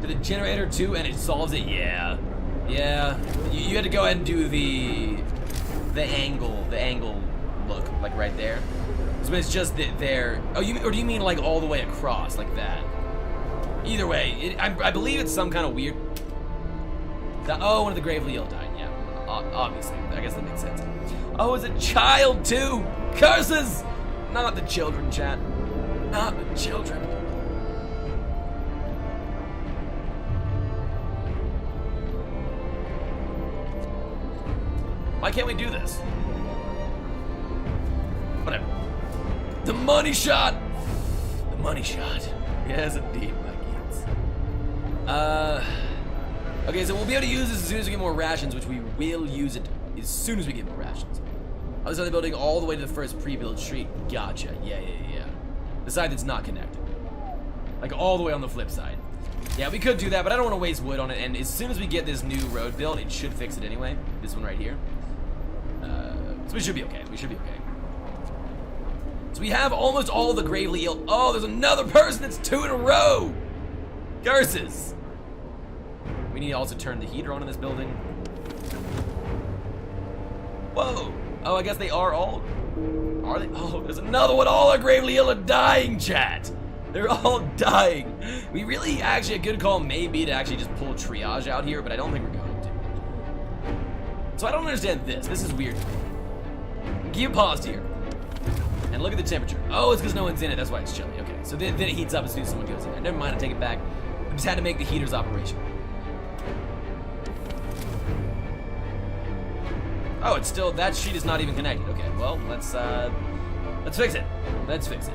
to the generator too, and it solves it. Yeah. You had to go ahead and do the angle look, like right there. So it's just there. Oh, or do you mean like all the way across, like that? Either way, I believe it's some kind of weird. Oh, one of the gravely ill died. Yeah, obviously. I guess that makes sense. Oh, it's a child too. Curses! Not the children, chat. Not the children. Why can't we do this? Whatever. The money shot! The money shot. Yes, indeed, my kids. Okay, so we'll be able to use this as soon as we get more rations, which we will use it as soon as we get more rations. Other side of the building all the way to the first pre-built street. Gotcha. Yeah. The side that's not connected. Like all the way on the flip side. Yeah, we could do that, but I don't want to waste wood on it, and as soon as we get this new road built, it should fix it anyway. This one right here. So we should be okay. So we have almost all the gravely ill. Oh, there's another person. It's 2 in a row. Curses. We need to also turn the heater on in this building. Whoa. Oh, I guess they are all. Are they? Oh, there's another one. All our gravely ill are dying, chat. They're all dying. We really, actually, a good call may be to actually just pull triage out here, but I don't think we're going to. So I don't understand this. This is weird. Keep paused here. And look at the temperature. Oh, it's because no one's in it. That's why it's chilly. Okay, so then it heats up as soon as someone goes in there. Never mind, I take it back. We just had to make the heaters operational. Oh, it's still, that sheet is not even connected. Okay, well, let's fix it. Let's fix it.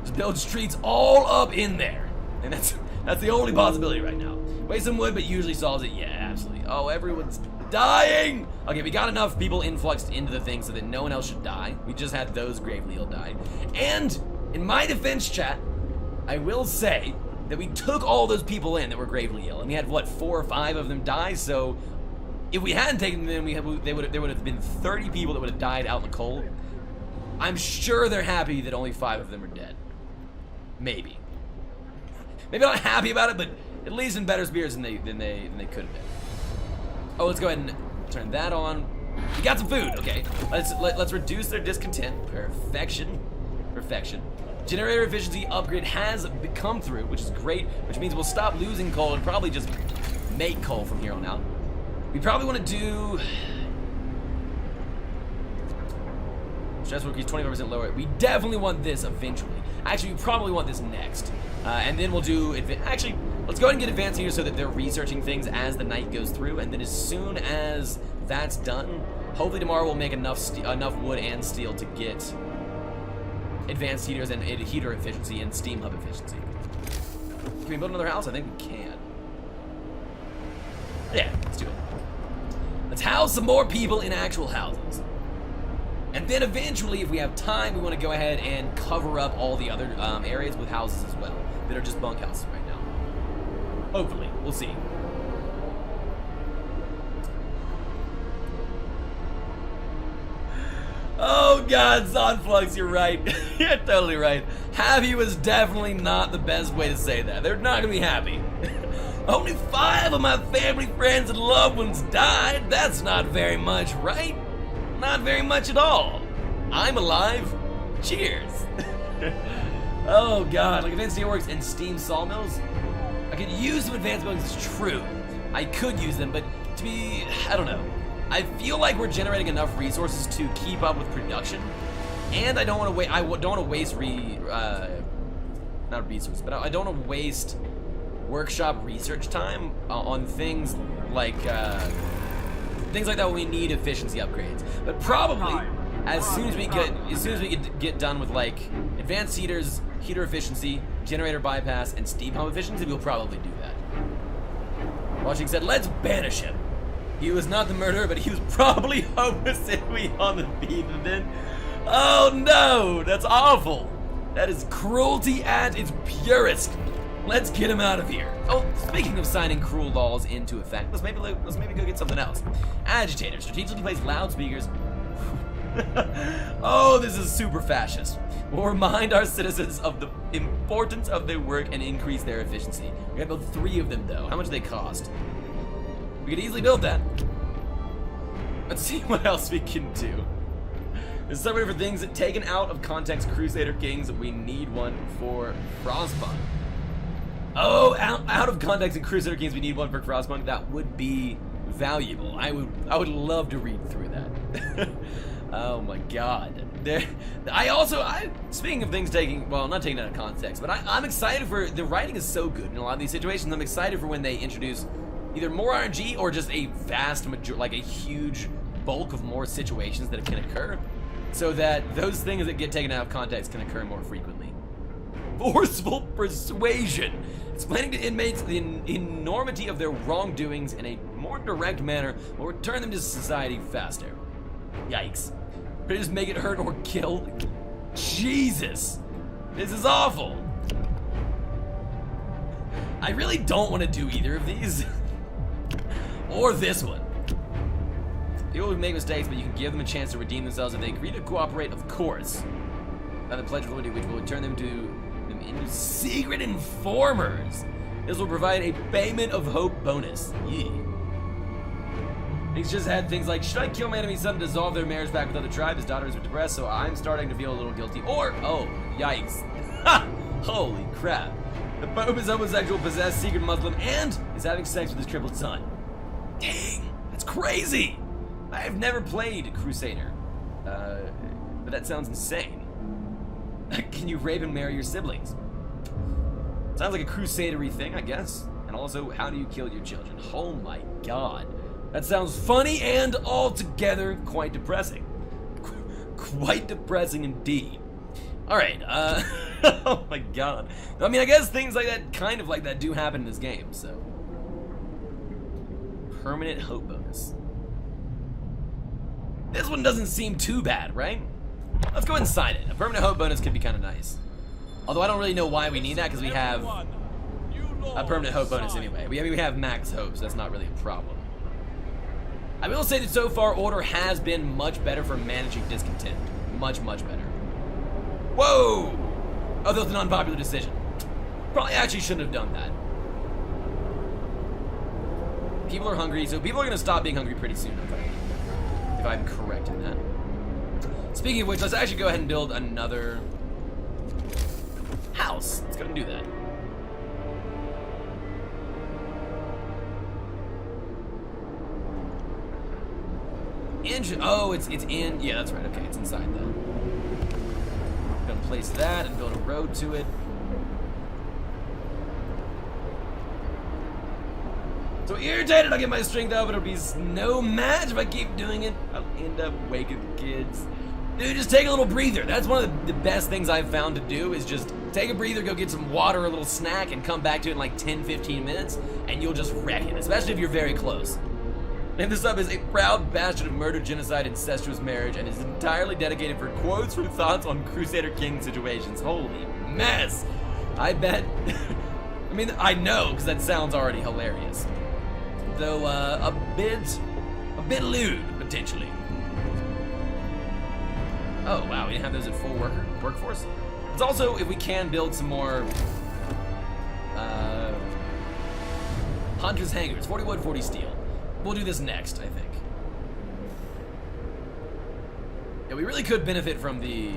Just build streets all up in there. And that's the only possibility right now. Waste some wood, but usually solves it. Yeah, absolutely. Oh, everyone's dying! Okay, we got enough people influxed into the thing so that no one else should die. We just had those gravely ill die. And, in my defense, chat, I will say that we took all those people in that were gravely ill, and we had, what, 4 or 5 of them die, so if we hadn't taken them in, there would have been 30 people that would have died out in the cold. I'm sure they're happy that only 5 of them are dead. Maybe. Maybe not happy about it, but at least in better spirits than they could have been. Oh, let's go ahead and turn that on. We got some food, okay. Let's reduce their discontent. Perfection. Generator efficiency upgrade has come through, which is great, which means we'll stop losing coal and probably just make coal from here on out. We probably want to do stress work is 25% lower. We definitely want this eventually. Actually, we probably want this next. And then we'll do, actually, let's go ahead and get advanced here so that they're researching things as the night goes through, and then as soon as that's done, hopefully tomorrow we'll make enough wood and steel to get advanced heaters and heater efficiency and steam hub efficiency. Can we build another house? I think we can. Yeah, let's do it. Let's house some more people in actual houses. And then eventually, if we have time, we want to go ahead and cover up all the other areas with houses as well that are just bunk houses right now. Hopefully, we'll see. Oh God, Zonflux, you're right. You're totally right. Happy was definitely not the best way to say that. They're not gonna be happy. Only 5 of my family, friends, and loved ones died. That's not very much, right? Not very much at all. I'm alive. Cheers. Oh God, like advanced steelworks and steam sawmills. I could use some advanced buildings, it's true. I could use them, but to be, I don't know. I feel like we're generating enough resources to keep up with production, and I don't want to wait. I don't want to waste not resources, but I don't want to waste workshop research time on things like that when we need efficiency upgrades. But probably as soon as we get done with like advanced heaters, heater efficiency, generator bypass, and steam pump efficiency, we'll probably do that. Washing said, "Let's banish him. He was not the murderer, but he was probably homicide on the beat." And then, oh no, that's awful. That is cruelty at its purest. Let's get him out of here. Oh, speaking of signing cruel laws into effect, let's maybe go get something else. Agitator strategically place loudspeakers. Oh, this is super fascist. We'll remind our citizens of the importance of their work and increase their efficiency. We gotta build 3 of them though. How much do they cost? We could easily build that. Let's see what else we can do. There's so many different things that, taken out of context, Crusader Kings, we need one for Frostpunk. Oh, out of context in Crusader Kings, we need one for Frostpunk. That would be valuable. I would love to read through that. Oh my god. Speaking of things not taking out of context, but I'm excited for, the writing is so good in a lot of these situations. I'm excited for when they introduce either more RNG or just a vast like a huge bulk of more situations that can occur, so that those things that get taken out of context can occur more frequently. Forceful persuasion. Explaining to inmates the enormity of their wrongdoings in a more direct manner will return them to society faster. Yikes. Could I just make it hurt or kill? Jesus. This is awful. I really don't want to do either of these. Or this one. People will make mistakes, but you can give them a chance to redeem themselves if they agree to cooperate, of course. The pledge of loyalty, which will turn them into secret informers. This will provide a payment of hope bonus. Yeah. He's just had things like, should I kill my enemy's son to dissolve their marriage back with other tribe? His daughters are depressed, so I'm starting to feel a little guilty. Or, oh, yikes. Ha! Holy crap. The Pope is homosexual, possessed, secret Muslim, and is having sex with his crippled son. Dang, that's crazy. I have never played Crusader, but that sounds insane. Can you rape and marry your siblings? Sounds like a Crusader-y thing, I guess. And also, how do you kill your children? Oh my god. That sounds funny and altogether quite depressing. Quite depressing indeed. Alright, oh my god. I mean, I guess things like that, kind of like that, do happen in this game, so. Permanent hope bonus. This one doesn't seem too bad, right? Let's go ahead and sign it. A permanent hope bonus could be kind of nice. Although I don't really know why we need that, because we have a permanent hope bonus anyway. We have max hope, so that's not really a problem. I will say that so far, Order has been much better for managing discontent. Much, much better. Whoa! Oh, that was an unpopular decision. Probably actually shouldn't have done that. People are hungry, so people are going to stop being hungry pretty soon, if I'm correct in that. Speaking of which, let's actually go ahead and build another house. Let's go ahead and do that. Oh, it's in. Yeah, that's right. Okay, it's inside that. Gonna place that and build a road to it. So irritated, I'll get my strength up, but it'll be no match if I keep doing it. I'll end up waking the kids. Dude, just take a little breather. That's one of the best things I've found to do, is just take a breather, go get some water, a little snack, and come back to it in like 10-15 minutes, and you'll just wreck it, especially if you're very close. And this up is a proud bastard of murder, genocide, incestuous marriage, and is entirely dedicated for quotes from thoughts on Crusader King situations. Holy mess! I bet. I mean, I know, because that sounds already hilarious. Though, a bit lewd, potentially. Oh, wow, we didn't have those at full workforce? It's also, if we can build some more, Hunter's Hangars, 40 wood, 40 steel. We'll do this next, I think. Yeah, we really could benefit from the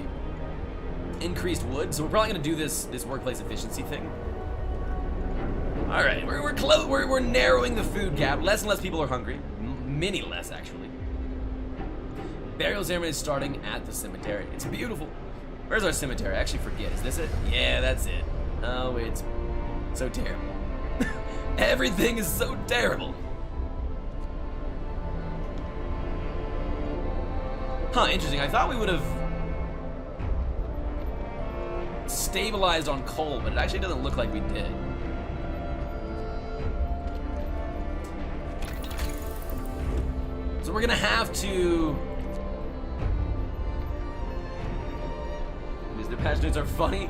increased wood, so we're probably gonna do this workplace efficiency thing. All right, we're narrowing the food gap. Less and less people are hungry. Many less, actually. Burial ceremony is starting at the cemetery. It's beautiful. Where's our cemetery? I actually forget. Is this it? Yeah, that's it. Oh, it's so terrible. Everything is so terrible. Huh, interesting. I thought we would have stabilized on coal, but it actually doesn't look like we did. So we're gonna have to... The patch notes are funny.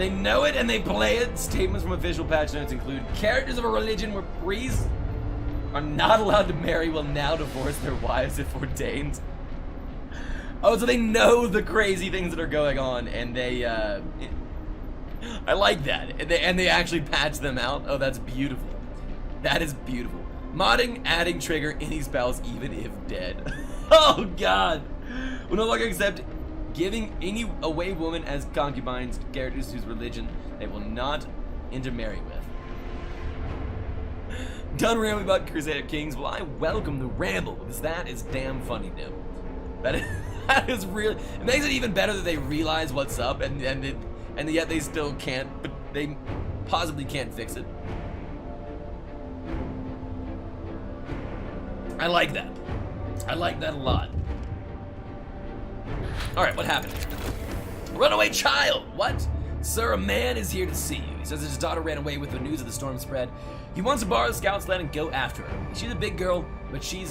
They know it and they play it. Statements from official patch notes include characters of a religion where priests are not allowed to marry will now divorce their wives if ordained. Oh, so they know the crazy things that are going on, and they, I like that. And they actually patch them out. Oh, that's beautiful. That is beautiful. Modding, adding trigger any spouse, even if dead. Oh, God. Will no longer accept giving any away woman as concubines to characters whose religion they will not intermarry with. Done rambling about Crusader Kings. Well, I welcome the ramble, because that is damn funny, Nim. That is really... It makes it even better that they realize what's up, and yet they still can't... But they possibly can't fix it. I like that. I like that a lot. Alright, what happened? Runaway child! What? Sir, a man is here to see you. He says his daughter ran away with the news of the storm spread. He wants to borrow the scout sled and go after her. She's a big girl, but she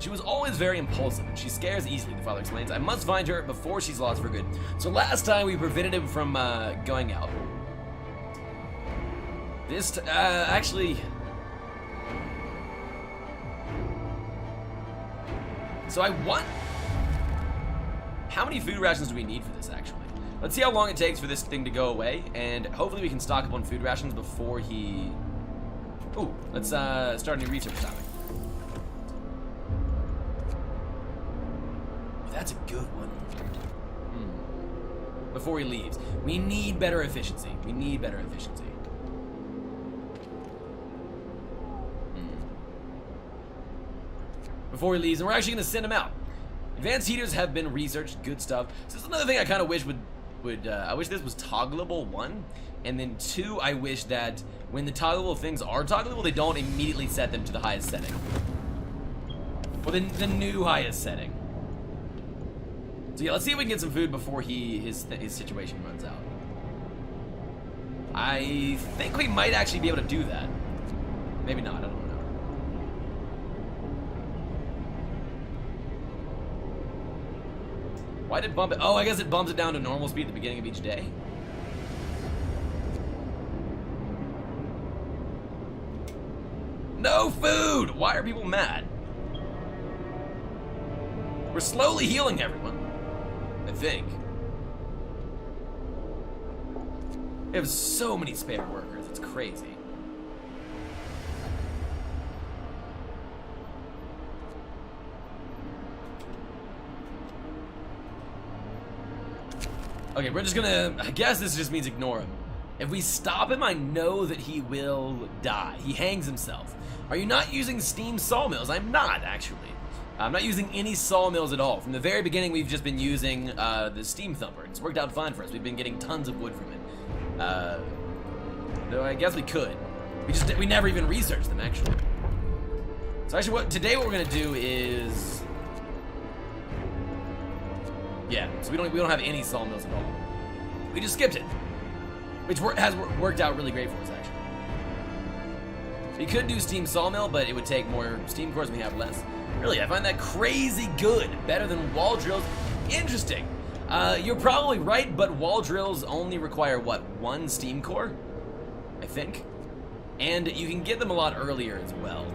was always very impulsive, and she scares easily, the father explains. I must find her before she's lost for good. So last time we prevented him from going out. This, actually... So I want... How many food rations do we need for this, actually? Let's see how long it takes for this thing to go away, and hopefully we can stock up on food rations before he... Ooh, let's start a new research topic. That's a good one. Before he leaves. We need better efficiency. We need better efficiency. Before he leaves, and we're actually going to send him out. Advanced heaters have been researched. Good stuff. So this is another thing I kind of wish I wish this was toggleable, 1. And then 2, I wish that when the toggleable things are toggleable, they don't immediately set them to the highest setting. Well, the new highest setting. So yeah, let's see if we can get some food before his situation runs out. I think we might actually be able to do that. Maybe not, I don't know. Why did it bump it? Oh, I guess it bumps it down to normal speed at the beginning of each day. No food! Why are people mad? We're slowly healing everyone. I think. We have so many spare workers, it's crazy. Okay, we're just gonna, I guess this just means ignore him. If we stop him, I know that he will die. He hangs himself. Are you not using steam sawmills? I'm not, actually. I'm not using any sawmills at all. From the very beginning, we've just been using the steam thumper. It's worked out fine for us. We've been getting tons of wood from it. Though I guess we could. We never even researched them, actually. So actually, today what we're gonna do is... Yeah, so we don't have any sawmills at all. We just skipped it, which has worked out really great for us, actually. We could do steam sawmill, but it would take more steam cores and we have less. Really, I find that crazy good. Better than wall drills. Interesting. You're probably right, but wall drills only require, what, 1 steam core? I think. And you can get them a lot earlier as well.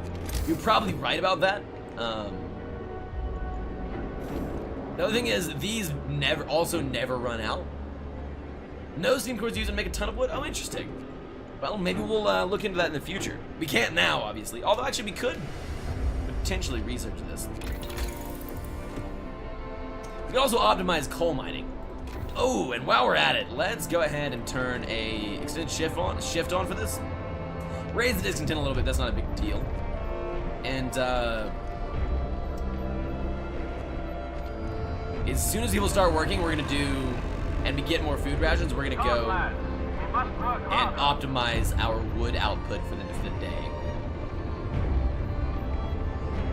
You're probably right about that. The other thing is, these also never run out. No steam cores used to make a ton of wood? Oh, interesting. Well, maybe we'll look into that in the future. We can't now, obviously. Although, actually, we could potentially research this. We can also optimize coal mining. Oh, and while we're at it, let's go ahead and turn a extended shift on for this. Raise the discontent a little bit, that's not a big deal. And, as soon as people start working, we're gonna do, and we get more food rations, we're gonna go and optimize our wood output for the day.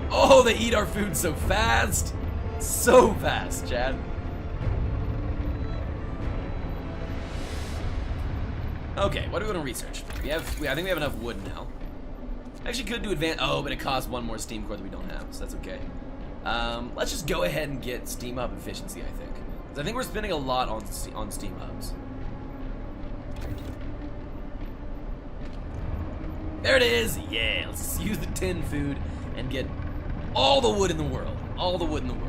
Oh, they eat our food so fast! So fast, Chad. Okay, what are we gonna research? I think we have enough wood now. Actually could do oh, but it costs 1 more steam core that we don't have, so that's okay. Let's just go ahead and get steam hub efficiency, I think. Because I think we're spending a lot on steam hubs. There it is. Yeah, let's use the tin food and get all the wood in the world. All the wood in the world.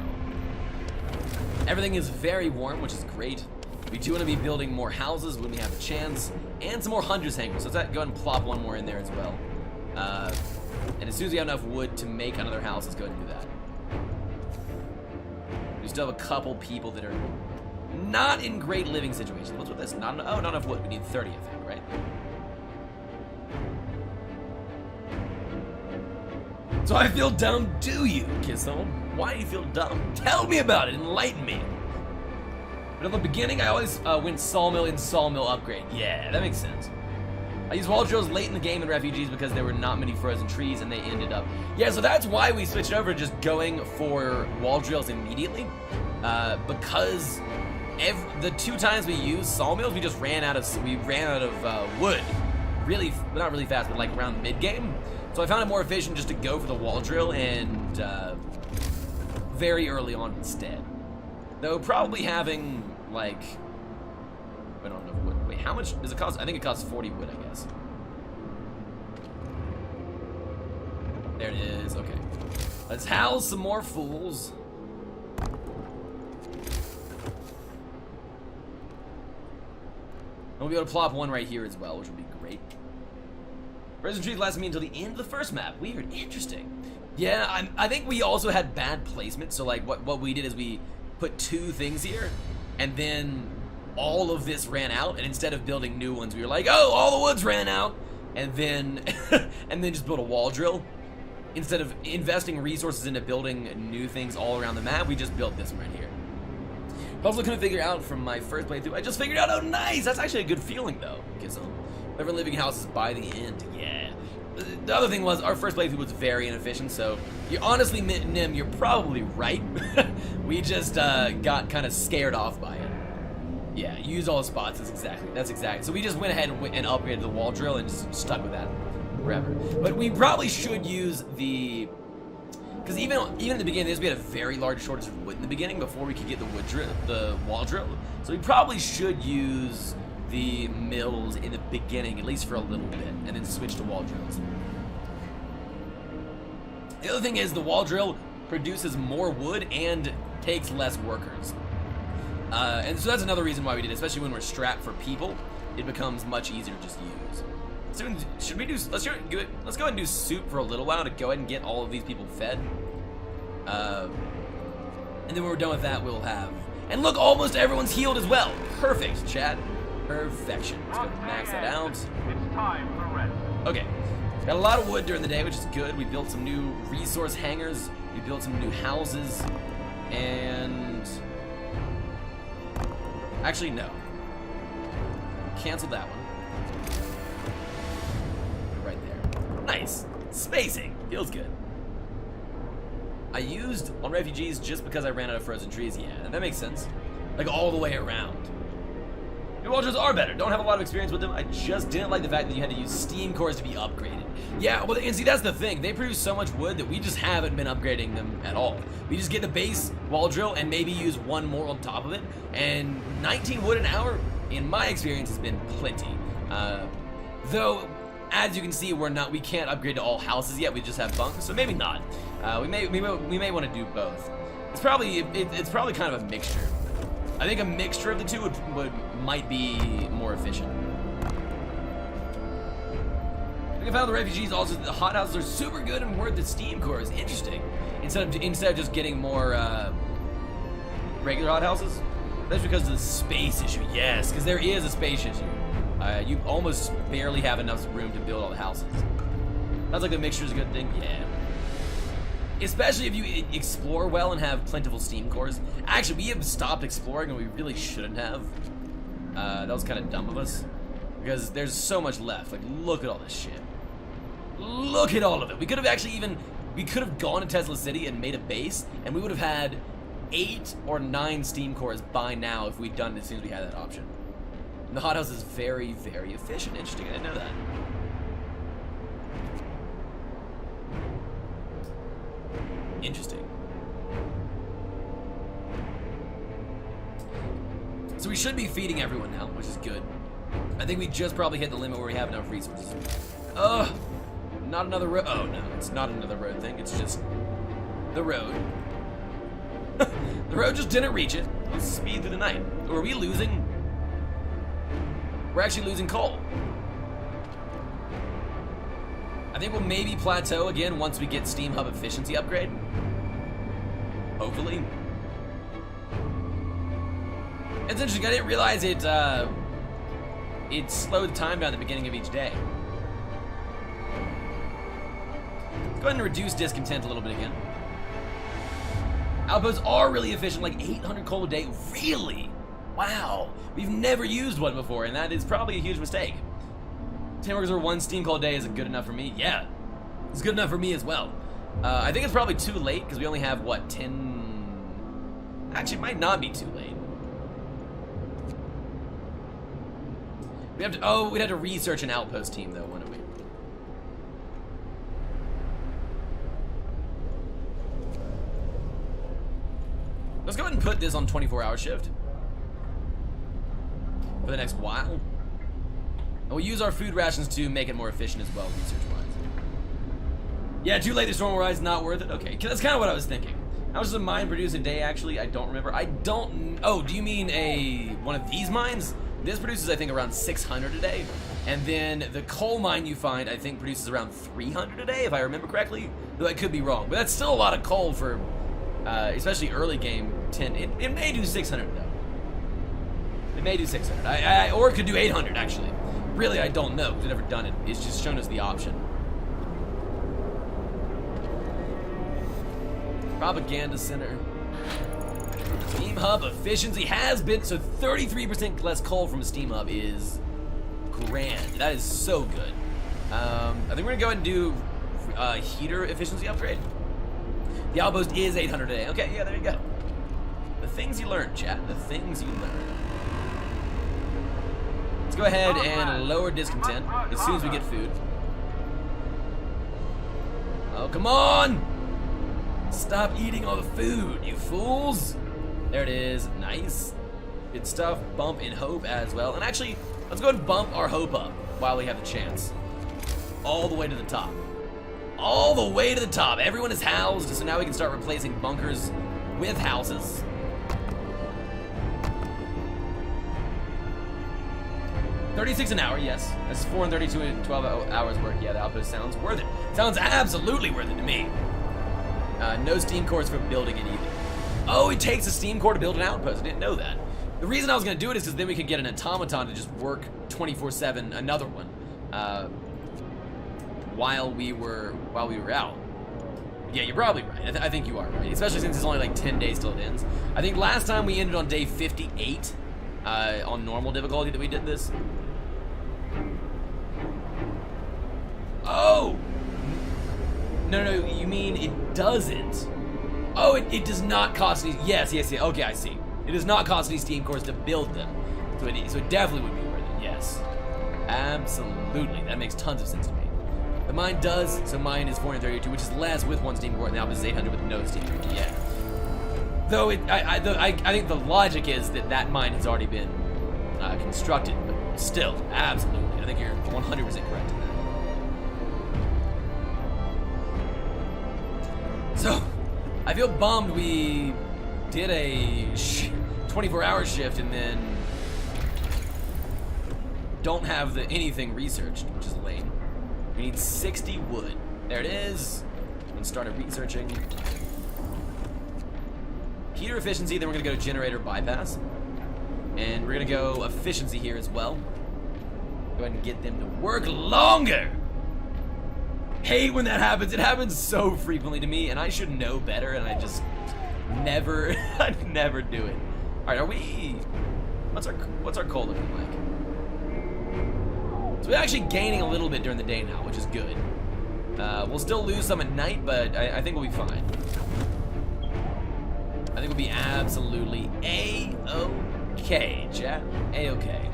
Everything is very warm, which is great. We do want to be building more houses when we have a chance, and some more hunters hangers. So let's go ahead and plop one more in there as well. And as soon as we have enough wood to make another house, let's go ahead and do that. We still have a couple people that are not in great living situations. What's with this? Not enough wood. We need 30, I think, right? So I feel dumb, do you, Kisso? Why do you feel dumb? Tell me about it. Enlighten me. But at the beginning, I always went sawmill and sawmill upgrade. Yeah, that makes sense. I used wall drills late in the game in Refugees because there were not many frozen trees and they ended up... Yeah, so that's why we switched over to just going for wall drills immediately. Because the 2 times we used sawmills, we just ran out of wood. Really, not really fast, but like around mid-game. So I found it more efficient just to go for the wall drill and very early on instead. Though probably having like, I don't know wood. Wait, how much does it cost? I think it costs 40 wood, I guess. There it is. Okay, let's house some more fools. We'll be able to plop one right here as well, which will be great. Resident trees last me until the end of the first map. Weird, interesting. Yeah, I think we also had bad placement. So like, what we did is we put 2 things here, and then all of this ran out. And instead of building new ones, we were like, oh, all the wood's ran out, and then and then just build a wall drill. Instead of investing resources into building new things all around the map, we just built this one right here. Puzzle couldn't figure out from my first playthrough. I just figured out. Oh, nice. That's actually a good feeling though. Never living houses by the end. Yeah. The other thing was our first playthrough was very inefficient. So you honestly, Nim, you're probably right. We just got kind of scared off by it. Yeah, use all the spots. That's exactly. So we just went ahead and upgraded the wall drill and just stuck with that forever. But we probably should use the. Because even in the beginning, we had a very large shortage of wood in the beginning before we could get the wall drill. So we probably should use the mills in the beginning, at least for a little bit, and then switch to wall drills. The other thing is the wall drill produces more wood and takes less workers. And so that's another reason why we did it, especially when we're strapped for people. It becomes much easier to just use. So should we do? Let's go ahead and do soup for a little while to go ahead and get all of these people fed. And then when we're done with that, we'll have. And look, almost everyone's healed as well. Perfect, chat. Perfection. Let's go max that out. It's time for rest. Okay. Got a lot of wood during the day, which is good. We built some new resource hangers. We built some new houses. And actually, no. Cancel that one. Right there. Nice. Spacing. Feels good. I used on refugees just because I ran out of frozen trees. Yeah, and that makes sense. Like all the way around. New wall drills are better. Don't have a lot of experience with them. I just didn't like the fact that you had to use steam cores to be upgraded. Yeah, well, and see, that's the thing. They produce so much wood that we just haven't been upgrading them at all. We just get the base wall drill and maybe use one more on top of it. And 19 wood an hour, in my experience, has been plenty. Though, as you can see, we can't upgrade to all houses yet. We just have bunks, so maybe not. We may want to do both. It's probably kind of a mixture. I think a mixture of the two might be more efficient. I think I found the refugees also the hot houses are super good and worth the steam cores. Interesting. Instead of just getting more regular hot houses. That's because of the space issue. Yes, because there is a space issue. You almost barely have enough room to build all the houses. Sounds like the mixture is a good thing. Yeah. Especially if you explore well and have plentiful steam cores. Actually, we have stopped exploring and we really shouldn't have. That was kind of dumb of us. Because there's so much left. Like, look at all this shit. Look at all of it. We could have gone to Tesla City and made a base, and we would have had 8 or 9 steam cores by now if we'd done it as soon as we had that option. And the hothouse is very, very efficient. Interesting, I didn't know that. Interesting. So we should be feeding everyone now, which is good. I think we just probably hit the limit where we have enough resources. Ugh! Not another road. Oh, no, it's not another road thing. It's just the road. The road just didn't reach it. Let's speed through the night. Or are we losing? We're actually losing coal. I think we'll maybe plateau again once we get Steam Hub efficiency upgrade. Hopefully. It's interesting, I didn't realize it slowed time down at the beginning of each day. Let's go ahead and reduce discontent a little bit again. Outposts are really efficient, like 800 coal a day. Really? Wow. We've never used one before, and that is probably a huge mistake. 10 workers or 1 steam coal a day is good enough for me? Yeah. It's good enough for me as well. I think it's probably too late, because we only have, what, 10... Actually, it might not be too late. We have to... Oh, we'd have to research an outpost team, though, wouldn't we? Let's go ahead and put this on 24-hour shift for the next while. And we'll use our food rations to make it more efficient as well, research-wise. Yeah, too late, the storm rise, not worth it. Okay, that's kind of what I was thinking. How much does a mine produce a day, actually? I don't remember. Oh, do you mean one of these mines? This produces, I think, around 600 a day. And then the coal mine you find, I think, produces around 300 a day, if I remember correctly. Though I could be wrong. But that's still a lot of coal for... especially early game 10. It may do 600 though. It may do 600. Or it could do 800 actually. Really, I don't know. We've never done it. It's just shown us the option. Propaganda center. Steam hub efficiency has been so 33% less coal from a steam hub is grand. That is so good. I think we're gonna go ahead and do heater efficiency upgrade. The outpost is 800 a day. Okay, yeah, there you go. The things you learn, chat. The things you learn. Let's go ahead and lower discontent as soon as we get food. Oh, come on! Stop eating all the food, you fools! There it is. Nice. Good stuff. Bump in hope as well. And actually, let's go ahead and bump our hope up while we have the chance. All the way to the top. All the way to the top. Everyone is housed, so now we can start replacing bunkers with houses. $36 an hour, yes. That's 432 and 12 hours work. Yeah, the outpost sounds worth it. Sounds absolutely worth it to me. No steam cores for building it either. Oh, it takes a steam core to build an outpost. I didn't know that. The reason I was going to do it is because then we could get an automaton to just work 24/7, another one, while we were out. Yeah, you're probably right. I think you are right, especially since it's only like 10 days till it ends. I think last time we ended on day 58 on normal difficulty that we did this. Oh! No, you mean it doesn't. Oh, it does not cost any, yes, okay, I see. It does not cost any steam cores to build them. So it definitely would be worth it, yes. Absolutely, that makes tons of sense to me. The mine does, so mine is 432, which is less with 1 steam core, and the outpost is 800 with no steam core, yeah. Though I think the logic is that mine has already been constructed, but still, absolutely. I think you're 100% correct in that. So, I feel bummed we did a 24-hour shift and then don't have anything researched, which is lame. We need 60 wood. There it is. And started researching. Heater efficiency, then we're gonna go generator bypass. And we're gonna go efficiency here as well. Go ahead and get them to work longer. Hate when that happens. It happens so frequently to me, and I should know better, and I just never, I never do it. All right, are we? What's our coal looking like? So we're actually gaining a little bit during the day now, which is good. We'll still lose some at night, but I think we'll be fine. I think we'll be absolutely A-okay, chat. A-okay.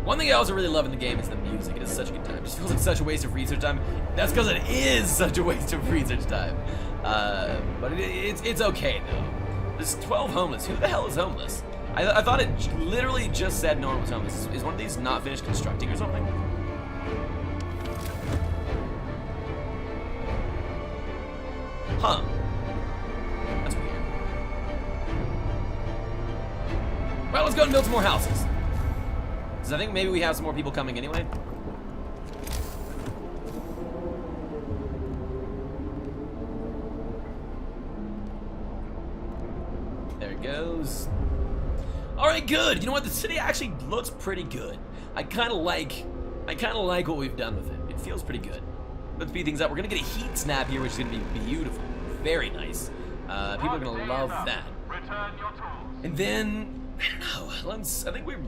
One thing I also really love in the game is the music. It is such a good time. It just feels like such a waste of research time. That's because it is such a waste of research time. But it's okay, though. There's 12 homeless. Who the hell is homeless? I thought it literally just said no one was homeless. Is one of these not finished constructing or something? Huh. That's weird. Well, let's go and build some more houses. Because I think maybe we have some more people coming anyway. There it goes. Alright, good. You know what? The city actually looks pretty good. I kinda like what we've done with it. It feels pretty good. Let's speed things up. We're gonna get a heat snap here, which is gonna be beautiful. Very nice. People are gonna love that. Return your tools. And then, I don't know, I think we're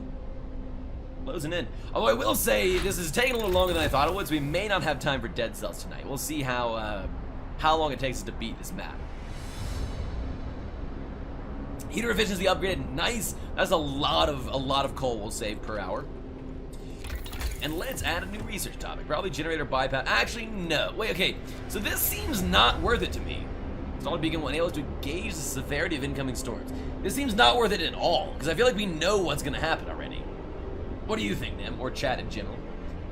closing in. Although I will say, this is taking a little longer than I thought it would, so we may not have time for dead cells tonight. We'll see how long it takes us to beat this map. Heater efficiency upgraded, nice. That's a lot of coal we'll save per hour. And let's add a new research topic. Probably generator bypass. Actually, no. Wait, okay. So this seems not worth it to me. Solid beacon will enable us to gauge the severity of incoming storms. This seems not worth it at all, because I feel like we know what's going to happen already. What do you think, Nim? Or chat in general?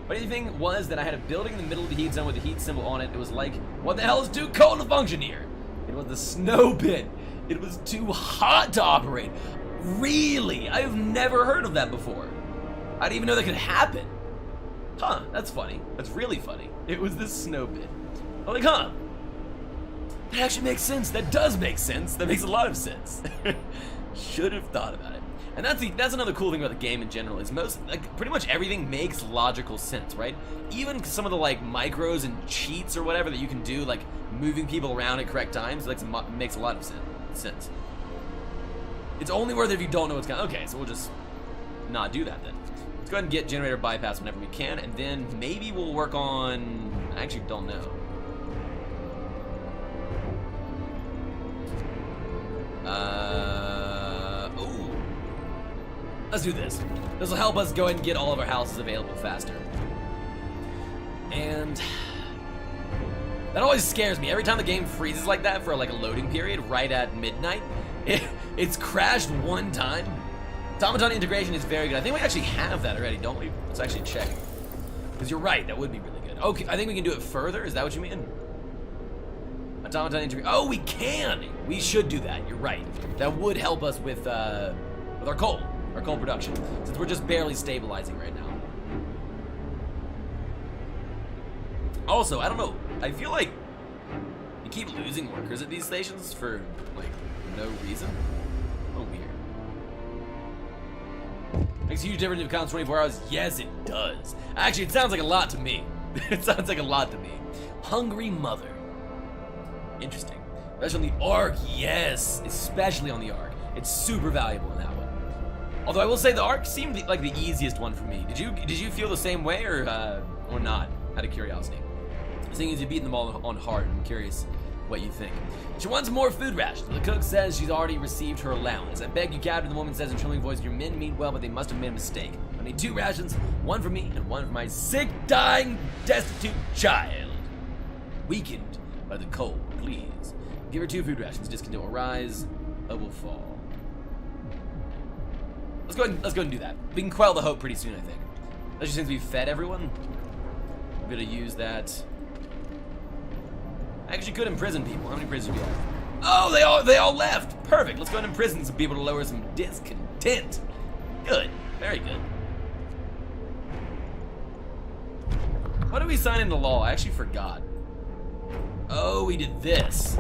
What do you think was that I had a building in the middle of the heat zone with the heat symbol on it? It was like, what the hell is too cold to function here? It was the snow pit. It was too hot to operate. Really? I've never heard of that before. I didn't even know that could happen. Huh, that's funny. That's really funny. It was this snow pit. I'm like, huh. That actually makes sense. That does make sense. That makes a lot of sense. Should have thought about it. And that's another cool thing about the game in general is pretty much everything makes logical sense, right? Even some of the like micros and cheats or whatever that you can do, like moving people around at correct times, like makes a lot of sense. It's only worth it if you don't know what's going on. Okay, so we'll just not do that then. Let's go ahead and get generator bypass whenever we can, and then maybe we'll work on... I actually don't know. Ooh. Let's do this. This will help us go ahead and get all of our houses available faster. And... that always scares me. Every time the game freezes like that for like a loading period right at midnight, it's crashed one time. Automaton integration is very good. I think we actually have that already, don't we? Let's actually check. Because you're right, that would be really good. Okay, I think we can do it further. Is that what you mean? Automaton integration. Oh, we can! We should do that. You're right. That would help us with our coal production, since we're just barely stabilizing right now. Also, I don't know. I feel like you keep losing workers at these stations for, like, no reason. Oh, weird. Makes a huge difference if it counts 24 hours. Yes, it does. Actually, it sounds like a lot to me. It sounds like a lot to me. Hungry mother. Interesting. Especially on the Ark. Yes, especially on the Ark. It's super valuable in that one. Although I will say the Ark seemed like the easiest one for me. Did you feel the same way or not? Out of curiosity. Seeing as you've beaten them all on hard, I'm curious what you think. She wants more food rations. The cook says she's already received her allowance. I beg you, Captain, the woman says in a trembling voice, your men mean well, but they must have made a mistake. I need 2 rations, 1 for me and 1 for my sick, dying, destitute child. Weakened by the cold, please. Give her 2 food rations. Discontent will rise, hope will fall. Let's go ahead and do that. We can quell the hope pretty soon, I think. Especially since we've fed everyone. I'm gonna use that. I actually could imprison people. How many prisoners do we have? Oh, they all left. Perfect. Let's go ahead and imprison some people to lower some discontent. Good. Very good. What did we sign into law? I actually forgot. Oh, we did this.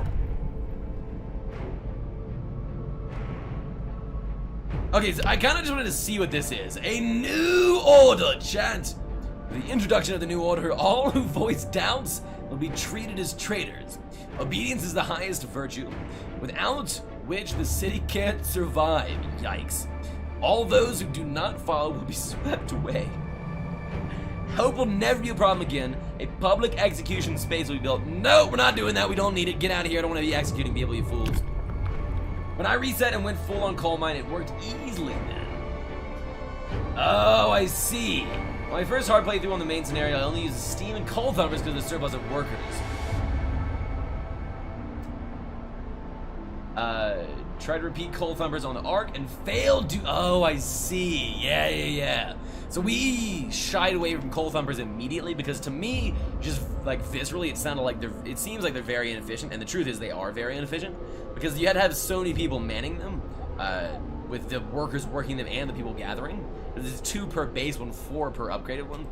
Okay, so I kind of just wanted to see what this is. A new order, chant. With the introduction of the new order, all who voice doubts will be treated as traitors. Obedience is the highest virtue, without which the city can't survive. Yikes. All those who do not follow will be swept away. Hope will never be a problem again. A public execution space will be built. No, we're not doing that. We don't need it. Get out of here. I don't want to be executing people, you fools. When I reset and went full on coal mine, it worked easily then. Oh, I see. When I first hard playthrough on the main scenario, I only used steam and coal thumpers because of the surplus of workers. Try to repeat Coal Thumpers on the arc and failed to. Oh, I see. Yeah. So we shied away from Coal Thumpers immediately because to me, just like viscerally, it seems like they're very inefficient, and the truth is they are very inefficient because you had to have so many people manning them, with the workers working them and the people gathering. There's 2 per base one, 4 per upgraded one.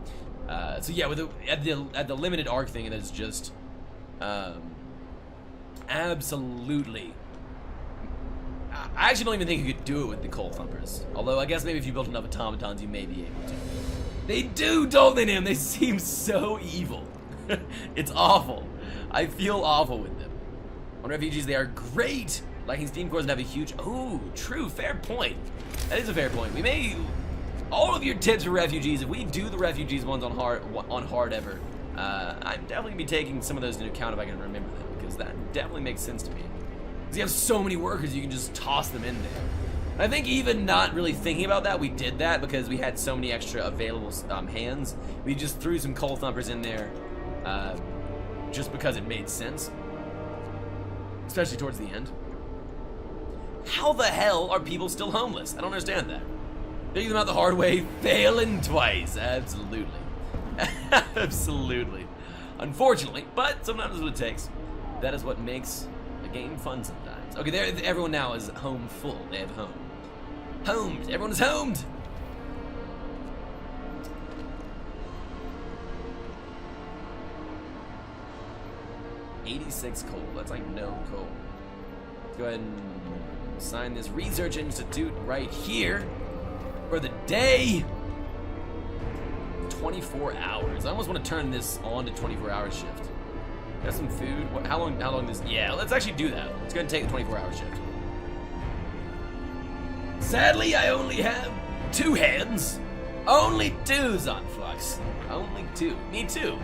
So yeah, with at the limited arc thing, it is just absolutely. I actually don't even think you could do it with the Coal Thumpers. Although, I guess maybe if you built enough automatons, you may be able to. They do, don't they, Nim? They seem so evil. It's awful. I feel awful with them. On refugees, they are great. Lacking steam cores and have a huge... Oh, true, fair point. That is a fair point. We may... All of your tips for refugees, if we do the refugees ones on hard ever, I'm definitely going to be taking some of those into account if I can remember them, because that definitely makes sense to me. Because you have so many workers, you can just toss them in there. And I think even not really thinking about that, we did that because we had so many extra available hands. We just threw some Coal Thumpers in there just because it made sense. Especially towards the end. How the hell are people still homeless? I don't understand that. Figuring them out the hard way, failing twice. Absolutely. Absolutely. Unfortunately, but sometimes it's what it takes. That is what makes a game fun sometimes. Okay, everyone now is home full. They have home. Homed. Everyone is homed. $86 coal. That's like no coal. Let's go ahead and sign this research institute right here for the day. 24 hours. I almost want to turn this on to 24-hour shift. Got some food. How long this? Yeah, let's actually do that. Let's go ahead and take the 24-hour shift. Sadly, I only have 2 hands. Only 2, Zonflux. Only 2. Me too.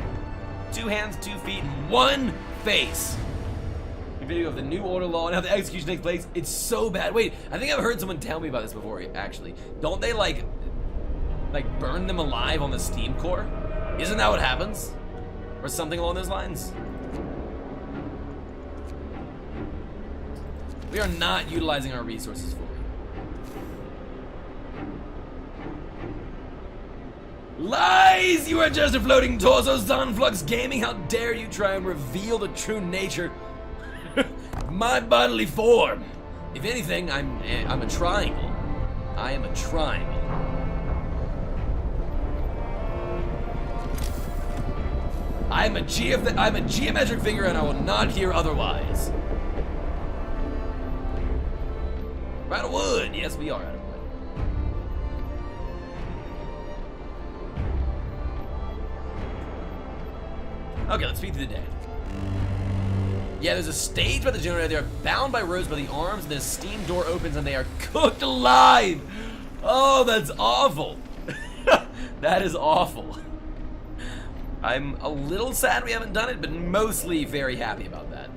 2 hands, 2 feet, and 1 face. A video of the new order law and how the execution takes place. It's so bad. Wait, I think I've heard someone tell me about this before, actually. Don't they, like burn them alive on the steam core? Isn't that what happens? Or something along those lines? We are not utilizing our resources fully. Lies! You are just a floating torso, Zonflux Gaming. How dare you try and reveal the true nature of my bodily form? If anything, I'm a triangle. I am a triangle. I'm a geometric figure, and I will not hear otherwise. We're out of wood. Yes, we are out of wood. Okay, let's speed through the day. Yeah, there's a stage by the generator. They are bound by ropes by the arms, and the steam door opens, and they are cooked alive. Oh, that's awful. That is awful. I'm a little sad we haven't done it, but mostly very happy about that.